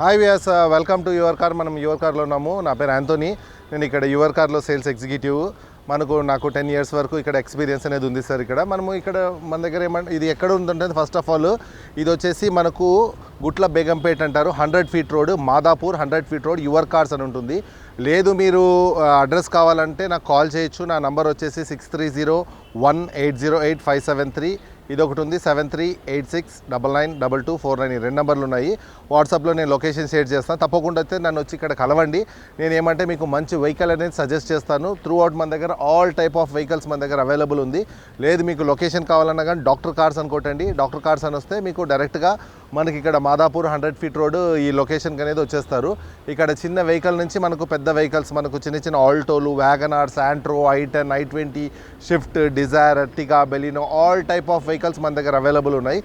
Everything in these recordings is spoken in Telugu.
Hi Vyas, welcome to your car. మనం యువర్ కార్లో ఉన్నాము. నా పేరు యాంటోనీ. నేను ఇక్కడ యువర్ కార్లో సేల్స్ ఎగ్జిక్యూటివ్. నాకు 10 years వరకు ఇక్కడ ఎక్స్పీరియన్స్ అనేది ఉంది సార్. మన దగ్గర ఏమంటే ఇది ఎక్కడ ఉందంటే, ఫస్ట్ ఆఫ్ ఆల్ ఇది వచ్చేసి మనకు గుట్ల బేగంపేట అంటారు. 100 feet road, Madhapur 100 feet road, your cars అని ఉంటుంది. లేదు మీరు అడ్రస్ కావాలంటే నాకు కాల్ చేయొచ్చు. నా నంబర్ వచ్చేసి 6301808573. ఇది ఒకటి ఉంది, 7386999249. ఈ 2 నెంబర్లు ఉన్నాయి. వాట్సాప్లో నేను లొకేషన్ షేర్ చేస్తాను. తప్పకుండా అయితే నన్ను వచ్చి ఇక్కడ కలవండి. నేను ఏమంటే మీకు మంచి వెహికల్ అనేది సజెస్ట్ చేస్తాను. త్రూ అవుట్ మన దగ్గర ఆల్ టైప్ ఆఫ్ వెహికల్స్ మన దగ్గర అవైలబుల్ ఉంది. లేదు మీకు లొకేషన్ కావాలన్నా కానీ డాక్టర్ కార్స్ అనుకోటండి. డాక్టర్ కార్స్ అని వస్తే మీకు డైరెక్ట్గా మనకి ఇక్కడ మాదాపూర్ 100 feet రోడ్ ఈ లొకేషన్కి అనేది వచ్చేస్తారు. ఇక్కడ చిన్న వెహికల్ నుంచి మనకు పెద్ద వెహికల్స్, మనకు చిన్న ఆల్టోలు, WagonR, Santro, i10, i20, Swift, Dzire, Ertiga, Baleno, all type of vehicles మన దగ్గర అవైలబుల్ ఉన్నాయి.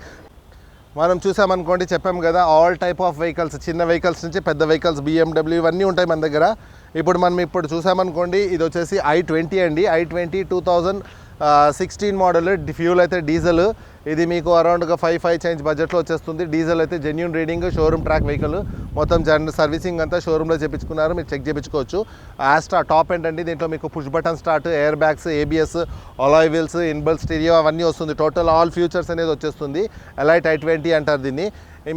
మనం చూసామనుకోండి, చెప్పాం కదా, ఆల్ టైప్ ఆఫ్ వెహికల్స్, చిన్న వెహికల్స్ నుంచి పెద్ద వెహికల్స్, BMW ఇవన్నీ ఉంటాయి మన దగ్గర. ఇప్పుడు చూసామనుకోండి, ఇది వచ్చేసి i20 అండి. i20 2016 మోడల్, ఫ్యూల్ అయితే డీజిల్. ఇది మీకు అరౌండ్గా 5 చేంజ్ బడ్జెట్లో వచ్చేస్తుంది. డీజిల్ అయితే genuine reading, showroom track vehicle. మొత్తం సర్వీసింగ్ అంతా షోరూంలో చేయించుకున్నారు, మీరు చెక్ చేయించుకోవచ్చు. ఆస్ట్రా టాప్ ఎండ్ అండి. దీంట్లో మీకు push button start, air bags, ABS, alloy wheels, ఇన్బుల్ stereo అవన్నీ వస్తుంది. టోటల్ ఆల్ ఫ్యూచర్స్ అనేది వచ్చేస్తుంది. ఎలైట్ i20 అంటారు దీన్ని.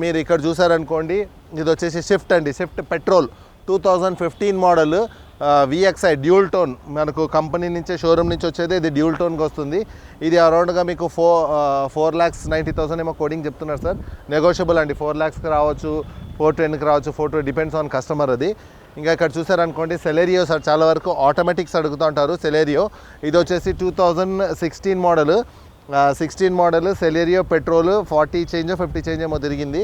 మీరు ఇక్కడ చూసారనుకోండి, ఇది వచ్చేసి షిఫ్ట్ అండి. Shift petrol 2015 model, VXI dual tone. మనకు కంపెనీ నుంచే, షోరూమ్ నుంచి వచ్చేది ఇది డ్యూల్ టోన్కి వస్తుంది. ఇది అరౌండ్గా మీకు 4,90,000 ఏమో కోడింగ్ చెప్తున్నారు సార్. నెగోషియబుల్ అండి. 4 lakhsకి రావచ్చు, 410కి రావచ్చు, 420, డిపెండ్స్ ఆన్ కస్టమర్ అది. ఇంకా ఇక్కడ చూసారనుకోండి, సెలెరియో సార్. చాలా వరకు ఆటోమేటిక్స్ అడుగుతూ ఉంటారు. సెలెరియో ఇది వచ్చేసి 2016 model. 16 model Celerio petrol, 40 change 50 change ఏమో తిరిగింది.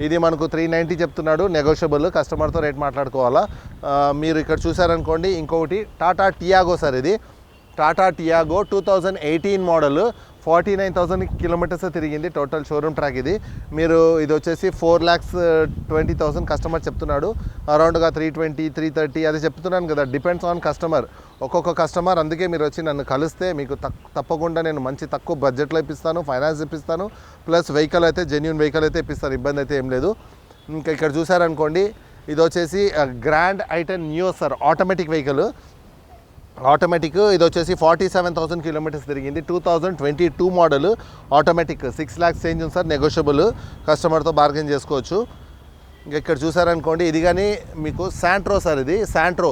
ఇది మనకు 390 చెప్తున్నాడు. నెగోషియబుల్, కస్టమర్తో రేట్ మాట్లాడుకోవాలా. మీరు ఇక్కడ చూసారనుకోండి, ఇంకొకటి టాటా టియాగో సార్. ఇది టాటా టియాగో 2018 మోడల్, 49,000 kilometers తిరిగింది టోటల్ షోరూమ్ ట్రాక్. ఇది వచ్చేసి 4,20,000 కస్టమర్ చెప్తున్నాడు. అరౌండ్గా 320, 330 అది చెప్తున్నాను కదా, డిపెండ్స్ ఆన్ కస్టమర్. ఒక్కొక్క కస్టమర్. అందుకే మీరు వచ్చి నన్ను కలిస్తే మీకు తప్పకుండా నేను మంచి తక్కువ బడ్జెట్లో ఇప్పిస్తాను, ఫైనాన్స్ ఇప్పిస్తాను, ప్లస్ వెహికల్ అయితే జెన్యూన్ వెహికల్ అయితే ఇప్పిస్తాను. ఇబ్బంది అయితే ఏం లేదు. ఇంకా ఇక్కడ చూసారనుకోండి, ఇది వచ్చేసి Grand i10 neo sir. Automatic vehicle, automatic. ఇది వచ్చేసి 47,000 kilometers తిరిగింది. 2022 మోడల్, ఆటోమేటిక్. 6 lakhs చేంజ్ ఉంది సార్. నెగోషియబుల్, కస్టమర్తో బార్గెన్ చేసుకోవచ్చు. ఇంకా ఇక్కడ చూసారనుకోండి, ఇది కానీ మీకు శాంట్రో సార్. ఇది శాంట్రో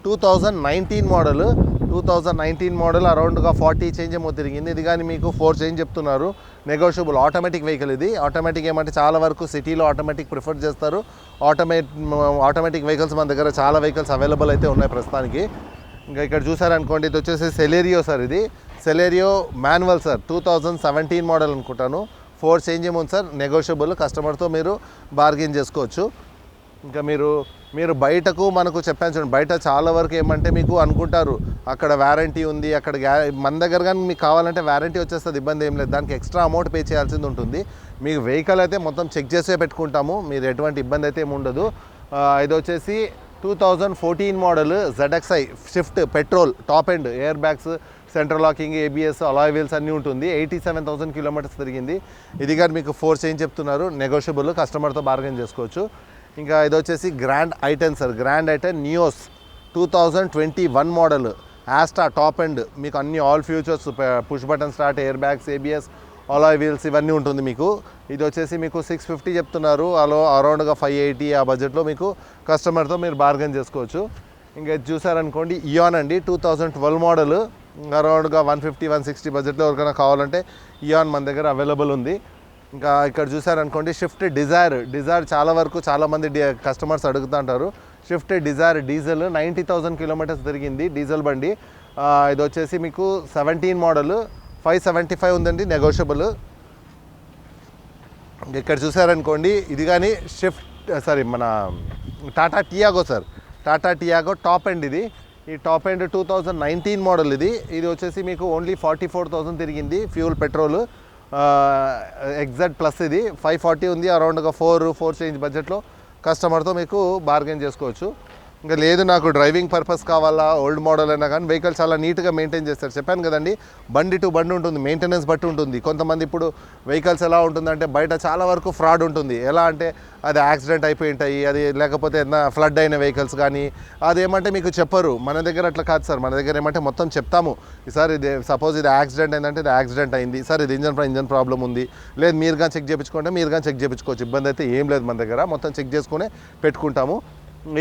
2019 మోడల్. 2019 మోడల్, అరౌండ్గా 40 చేంజ్ ఏమో తిరిగింది. ఇది కానీ మీకు 4 చేంజ్ చెప్తున్నారు. నెగోషియబుల్, ఆటోమేటిక్ వెహికల్ ఇది. ఆటోమేటిక్ ఏమంటే చాలా వరకు సిటీలో ఆటోమేటిక్ ప్రిఫర్ చేస్తారు. ఆటోమేటిక్ వెహికల్స్ మన దగ్గర చాలా వెహికల్స్ అవైలబుల్ అయితే ఉన్నాయి ప్రస్తుతానికి. ఇంకా ఇక్కడ చూసారనుకోండి, ఇది వచ్చేసి సెలెరియో సార్. ఇది సెలెరియో మాన్యువల్ సార్. 2017 మోడల్ అనుకుంటాను. 4 చేంజ్ ఏమో సార్. నెగోషియబుల్, కస్టమర్తో మీరు బార్గెన్ చేసుకోవచ్చు. ఇంకా మీరు బయటకు మనకు చెప్పాను చూడండి, బయట చాలా వరకు ఏమంటే మీకు అనుకుంటారు అక్కడ వారంటీ ఉంది, అక్కడ మన దగ్గర కానీ మీకు కావాలంటే వారంటీ వచ్చేస్తుంది, ఇబ్బంది ఏం లేదు. దానికి ఎక్స్ట్రా అమౌంట్ పే చేయాల్సింది ఉంటుంది. మీకు వెహికల్ అయితే మొత్తం చెక్ చేసే పెట్టుకుంటాము, మీరు ఎటువంటి ఇబ్బంది అయితే ఏమి ఉండదు. ఇది వచ్చేసి 2014 model ZXi shift petrol, top end, air bags, central locking, ABS, alloy wheels అన్నీ ఉంటుంది. 87,000 kilometers తిరిగింది. ఇది కానీ మీకు 4 చేంజ్ చెప్తున్నారు. నెగోషియబుల్, కస్టమర్తో బార్గెన్ చేసుకోవచ్చు. ఇంకా ఇది వచ్చేసి Grand i10 sir. Grand i10 Nios 2021 model, Asta top end. మీకు అన్ని all features, push button start, air bags, ABS, alloy wheels ఇవన్నీ ఉంటుంది మీకు. ఇది వచ్చేసి మీకు 650 చెప్తున్నారు. అరౌండ్గా 580 ఆ బడ్జెట్లో మీకు కస్టమర్తో మీరు బార్గెన్ చేసుకోవచ్చు. ఇంకా ఇది చూసారనుకోండి, ఇయాన్ అండి. 2012 మోడల్, అరౌండ్గా 150, 160 బడ్జెట్లో ఎవరికైనా కావాలంటే ఇయాన్ మన దగ్గర అవైలబుల్ ఉంది. ఇంకా ఇక్కడ చూసారనుకోండి, షిఫ్ట్ డిజైర్. చాలా వరకు చాలామంది కస్టమర్స్ అడుగుతూ ఉంటారు. షిఫ్ట్ డిజైర్ డీజిల్, 90,000 kilometers తిరిగింది, డీజిల్ బండి. ఇది వచ్చేసి మీకు 17 మోడల్, 575 ఉందండి, నెగోషియబుల్. ఇక్కడ చూసారనుకోండి, ఇది కానీ మన Tata Tiago sir. Tata Tiago top end. ఈ టాప్ ఎండ్ 2019 మోడల్. ఇది వచ్చేసి మీకు ఓన్లీ 44,000 తిరిగింది. Fuel petrol, exact plus. ఇది 540 ఉంది. అరౌండ్గా 4 చేంజ్ బడ్జెట్లో కస్టమర్తో మీకు బార్గెన్ చేసుకోవచ్చు. ఇంకా లేదు నాకు డ్రైవింగ్ పర్పస్ కావాలా, ఓల్డ్ మోడల్ అయినా కానీ వెహికల్ చాలా నీట్గా మెయింటైన్ చేస్తారు. చెప్పాను కదండి, బండి టు బండి ఉంటుంది, మెయింటెనెన్స్ బట్టి ఉంటుంది. కొంతమంది ఇప్పుడు వెహికల్స్ ఎలా ఉంటుందంటే బయట చాలా వరకు ఫ్రాడ్ ఉంటుంది. ఎలా అంటే అది యాక్సిడెంట్ అయిపోయి ఉంటాయి, అది లేకపోతే ఏదైనా ఫ్లడ్ అయిన వెహికల్స్ కానీ అదేమంటే మీకు చెప్పరు. మన దగ్గర అట్లా కాదు సార్, మన దగ్గర ఏమంటే మొత్తం చెప్తాము. సార్ ఇది సపోజ్ ఇది యాక్సిడెంట్ అయిందంటే ఇది యాక్సిడెంట్ అయింది సార్, ఇది ఇంజన్ ప్రాబ్లం ఉంది, లేదు మీరు కానీ చెక్ చేయించుకుంటే మీరు కానీ చెక్ చేయించుకోవచ్చు, ఇబ్బంది అయితే ఏం లేదు. మన దగ్గర మొత్తం చెక్ చేసుకుని పెట్టుకుంటాము.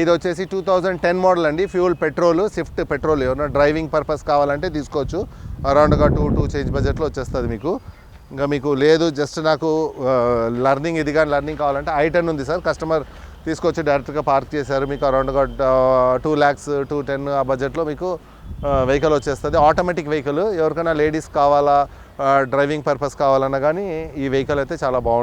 ఇది వచ్చేసి 2010 మోడల్ అండి, ఫ్యూల్ పెట్రోల్, స్విఫ్ట్ పెట్రోల్. ఏమన్నా డ్రైవింగ్ పర్పస్ కావాలంటే తీసుకోవచ్చు. అరౌండ్గా 2 చేంజ్ బడ్జెట్లో వచ్చేస్తుంది మీకు. ఇంకా మీకు లేదు జస్ట్ నాకు లర్నింగ్ ఇది కానీ లర్నింగ్ కావాలంటే i10 ఉంది సార్, కస్టమర్ తీసుకొచ్చి డైరెక్ట్గా పార్క్ చేశారు. మీకు అరౌండ్గా 2 lakhs 210 ఆ బడ్జెట్లో మీకు వెహికల్ వచ్చేస్తుంది. Automatic vehicle. ఎవరికైనా లేడీస్ కావాలా, డ్రైవింగ్ పర్పస్ కావాలన్నా కానీ ఈ వెహికల్ అయితే చాలా బాగుంటుంది.